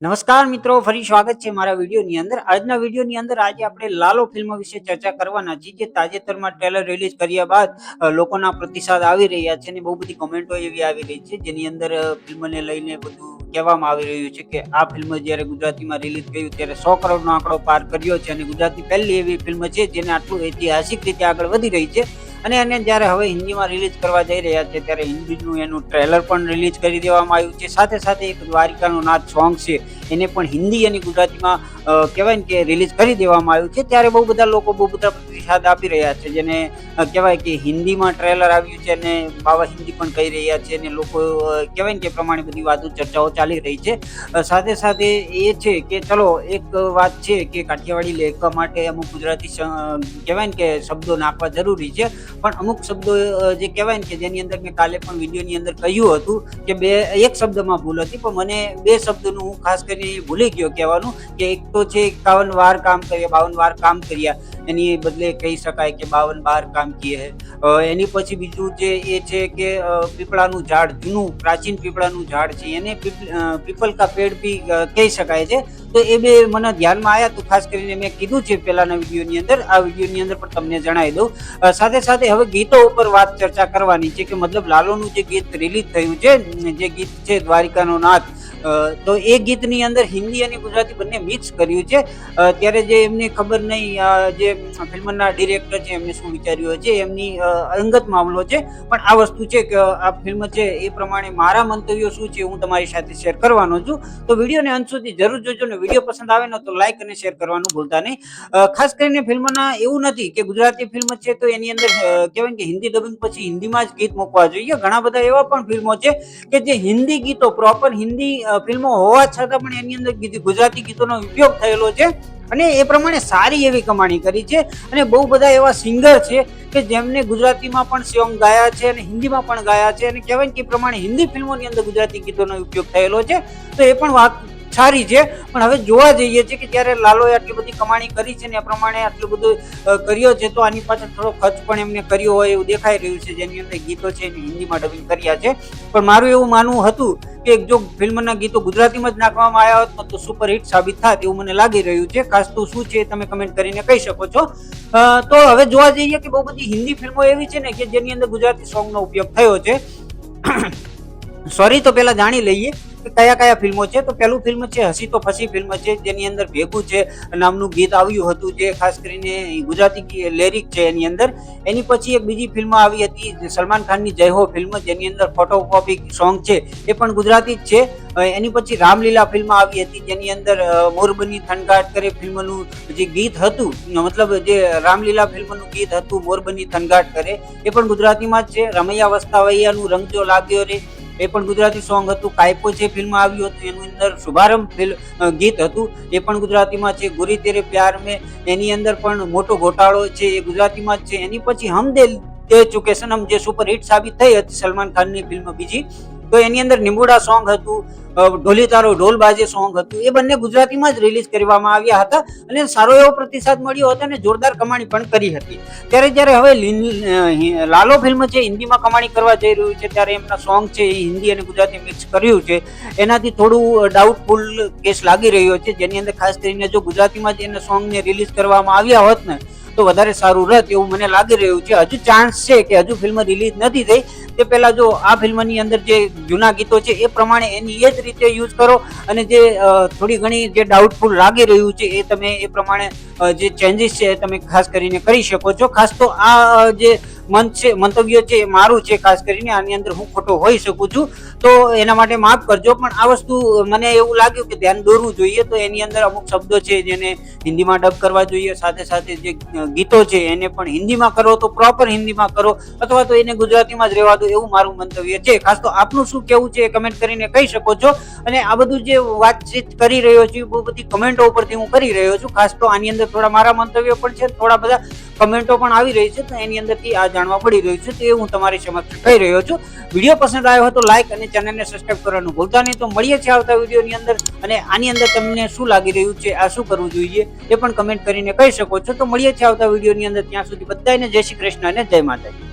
નમસ્કાર મિત્રો, ફરી સ્વાગત છે મારા વિડીયોની અંદર. આજના વિડીયોની અંદર આજે આપણે લાલો ફિલ્મ વિશે ચર્ચા કરવાના છીએ, જે તાજેતરમાં ટ્રેલર રિલીઝ કર્યા બાદ લોકોના પ્રતિસાદ આવી રહ્યા છે અને બહુ બધી કમેન્ટો એવી આવી રહી છે, જેની અંદર ફિલ્મને લઈને બધું કહેવામાં આવી રહ્યું છે કે આ ફિલ્મ જ્યારે ગુજરાતીમાં રિલીઝ કર્યું ત્યારે 100 કરોડનો આંકડો પાર કર્યો છે અને ગુજરાતની પહેલી એવી ફિલ્મ છે જેને આટલું ઐતિહાસિક રીતે આગળ વધી રહી છે. અને જ્યારે હવે હિન્દીમાં રિલીઝ કરવા જઈ રહ્યા છે ત્યારે હિન્દીનું એનું ટ્રેલર પણ રિલીઝ કરી દેવામાં આવ્યું છે. સાથે સાથે એક દ્વારિકાનો નાથ સોંગ છે એને પણ હિન્દી અને ગુજરાતીમાં કહેવાય ને કે રિલીઝ કરી દેવામાં આવ્યું છે. ત્યારે બહુ બધા લોકો બહુ બધા પ્રતિસાદ આપી રહ્યા છે, જેને કહેવાય કે હિન્દીમાં ટ્રેલર આવ્યું છે અને બાવા હિન્દી પણ કહી રહ્યા છે અને લોકો કહેવાય ને કે પ્રમાણે બધી વાતો ચર્ચાઓ ચાલી રહી છે. સાથે સાથે એ છે કે ચલો એક વાત છે કે કાઠિયાવાડી લેખવા માટે અમુક ગુજરાતી કહેવાય ને કે શબ્દો નાખવા જરૂરી છે, પણ અમુક શબ્દો જે કહેવાય ને કે જેની અંદર મેં કાલે પણ વિડીયોની અંદર કહ્યું હતું કે એક શબ્દમાં ભૂલ હતી, પણ મને બે શબ્દોનું હું ખાસ કરીને ભૂલી ગયો કહેવાનું કે એક તો છે 51 વાર કામ કર્યા, 52 વાર કામ કર્યા, એની બદલે કહી શકાય કે 52 બાર કામ કિए હે. એની પછી બીજું જે એ છે કે પીપળાનું ઝાડ, જૂનું પ્રાચીન પીપળાનું ઝાડ છે એને પીપલ કા પેડ બી કહી શકાય છે. તો એ બે મને ધ્યાનમાં આવ્યા, તો ખાસ કરીને મેં કીધું છે પહેલાના વિડીયોની અંદર, આ વિડીયોની અંદર પણ તમને જણાવી દઉં. સાથે સાથે હવે ગીતો ઉપર વાત ચર્ચા કરવાની છે કે મતલબ લાલોનું જે ગીત રિલીઝ થયું છે, જે ગીત છે દ્વારિકાનો નાથ, તો એ ગીતની અંદર હિન્દી અને ગુજરાતી બંને મિક્સ કર્યું છે. ત્યારે જે એમને ખબર નહીં, જે ફિલ્મના ડિરેક્ટર છે એમને શું વિચાર્યું છે, એમની અંગત મામલો છે, પણ આ વસ્તુ છે કે આ ફિલ્મ છે એ પ્રમાણે મારા મંતવ્યો શું છે હું તમારી સાથે શેર કરવાનો છું. તો વિડીયોને અંત સુધી જરૂર જોજો ને વિડીયો પસંદ આવે ને તો લાઈક અને શેર કરવાનું ભૂલતા નહીં. ખાસ કરીને ફિલ્મના એવું નથી કે ગુજરાતી ફિલ્મ છે તો એની અંદર કહેવાય કે હિન્દી ડબિંગ પછી હિન્દીમાં જ ગીત મૂકવા જોઈએ. ઘણા બધા એવા પણ ફિલ્મો છે કે જે હિન્દી ગીતો, પ્રોપર હિન્દી ફિલ્મો હોવા છતાં પણ એની અંદર ગુજરાતી ગીતોનો ઉપયોગ થયેલો છે અને એ પ્રમાણે સારી એવી કમાણી કરી છે. અને બહુ બધા એવા સિંગર છે કે જેમને ગુજરાતીમાં પણ સોંગ ગાયા છે અને હિન્દીમાં પણ ગાયા છે, અને કહેવાય કે પ્રમાણે હિન્દી ફિલ્મોની અંદર ગુજરાતી ગીતોનો ઉપયોગ થયેલો છે. તો એ પણ વાત સારી છે, પણ હવે જોવા જઈએ છે કે જ્યારે લાલોએ આટલી બધી કમાણી કરી છે ને એ પ્રમાણે આટલું બધું કર્યો છે, તો આની પાછળ થોડો ખર્ચ પણ એમને કર્યો હોય એવું દેખાઈ રહ્યું છે, જેની અંદર ગીતો છે એને હિન્દીમાં ડબિંગ કર્યા છે. પણ મારું એવું માનવું હતું કે જો ફિલ્મના ગીતો ગુજરાતીમાં જ નાખવામાં આવ્યા હોત તો સુપરહિટ સાબિત થાત એવું મને લાગી રહ્યું છે. ખાસ તો શું છે તમે કમેન્ટ કરીને કહી શકો છો. તો હવે જોવા જઈએ કે બહુ બધી હિન્દી ફિલ્મો એવી છે ને કે જેની અંદર ગુજરાતી સોંગનો ઉપયોગ થયો છે. સોરી, તો પેલા જાણી લઈએ કે કયા કયા ફિલ્મો છે. તો પહેલું ફિલ્મ છે હસી તો ફસી ફિલ્મ છે, જેની અંદર ભેગું છે નામનું ગીત આવ્યું હતું, જે ખાસ કરીને ગુજરાતી લેરિક છે એની અંદર. એની પછી એક બીજી ફિલ્મ આવી હતી સલમાન ખાનની જય હો ફિલ્મ, જેની અંદર ફોટોકોપી સોંગ છે એ પણ ગુજરાતી જ છે. એની પછી રામલીલા ફિલ્મ આવી હતી, જેની અંદર મોરબની થનગાટ કરે ફિલ્મનું જે ગીત હતું, મતલબ જે રામલીલા ફિલ્મનું ગીત હતું મોરબની થનગાટ કરે, એ પણ ગુજરાતીમાં જ છે. રમૈયા વસ્તાવૈયાનું રંગ જો લાગ્યો રે એ પણ ગુજરાતી સોંગ હતું. કાયપો છે ફિલ્મ આવ્યું હતું, એની અંદર શુભારંભ ગીત હતું, એ પણ ગુજરાતીમાં છે. ગુરી તેરે પ્યાર મેં, એની અંદર પણ મોટો ઘોટાળો છે એ ગુજરાતીમાં જ છે. એની પછી હમ દે ચુકે સનમ, જે સુપરહિટ સાબિત થઈ હતી સલમાન ખાનની ફિલ્મ બીજી, તો એની અંદર નિમુડા સોંગ હતું, ઢોલી તારો ઢોલ બાજે સોંગ હતું. એ બંને ગુજરાતીમાં જ રિલીઝ કરવામાં આવ્યા હતા અને સારો એવો પ્રતિસાદ મળ્યો હતો અને જોરદાર કમાણી પણ કરી હતી. ત્યારે જ્યારે હવે લાલો ફિલ્મ છે હિન્દીમાં કમાણી કરવા જઈ રહ્યું છે, ત્યારે એમના સોંગ છે એ હિન્દી અને ગુજરાતી મિક્સ કર્યું છે, એનાથી થોડું ડાઉટફુલ કેસ લાગી રહ્યો છે. જેની અંદર ખાસ કરીને જો ગુજરાતીમાં જ એના સોંગને રિલીઝ કરવામાં આવ્યા હોત ને તો વધારે સારું રહેત એવું મને લાગી રહ્યું છે. હજુ ચાન્સ છે કે હજુ ફિલ્મ રિલીઝ નથી થઈ તે પહેલા જો આ ફિલ્મની અંદર જે જૂના ગીતો છે એ પ્રમાણે એની એ જ રીતે યુઝ કરો અને જે થોડી ઘણી જે ડાઉટફુલ લાગી રહ્યું છે એ તમે એ પ્રમાણે જે ચેન્જીસ છે એ તમે ખાસ કરીને કરી શકો છો. ખાસ તો આ જે મંતવ્ય છે એ મારું છે, ખાસ કરીને આની અંદર હું ખોટો હોઈ શકું છું તો એના માટે માફ કરજો. પણ આ વસ્તુ મને એવું લાગ્યું કે ધ્યાન દોરવું જોઈએ, તો એની અંદર અમુક શબ્દો છે જેને હિન્દીમાં ડબ કરવા જોઈએ. સાથે સાથે જે ગીતો છે એને પણ હિન્દીમાં કરો તો પ્રોપર હિન્દીમાં કરો, અથવા તો એને ગુજરાતીમાં જ રહેવા દો એવું મારું મંતવ્ય છે. ખાસ તો આપનું શું કેવું છે એ કમેન્ટ કરીને કહી શકો છો. અને આ બધું જે વાતચીત કરી રહ્યો છું બહુ બધી કમેન્ટો ઉપરથી હું કરી રહ્યો છું. ખાસ તો આની અંદર થોડા મારા મંતવ્યો પણ છે, થોડા બધા કમેન્ટો પણ આવી રહી છે, તો એની અંદરથી આ જાણવા પડી રહ્યું છે, તો એ હું તમારી સમક્ષ કહી રહ્યો છું. વિડીયો પસંદ આવ્યો હોય તો લાઈક અને ચેનલને સબસ્ક્રાઇબ કરવાનું ભૂલતા નહીં. તો મળીએ છીએ આવતા વિડીયોની અંદર, અને આની અંદર તમને શું લાગી રહ્યું છે, આ શું કરવું જોઈએ એ પણ કમેન્ટ કરીને કહી શકો છો. તો મળીએ છીએ આવતા વિડીયોની અંદર, ત્યાં સુધી બધાને જય શ્રી કૃષ્ણ અને જય માતાજી.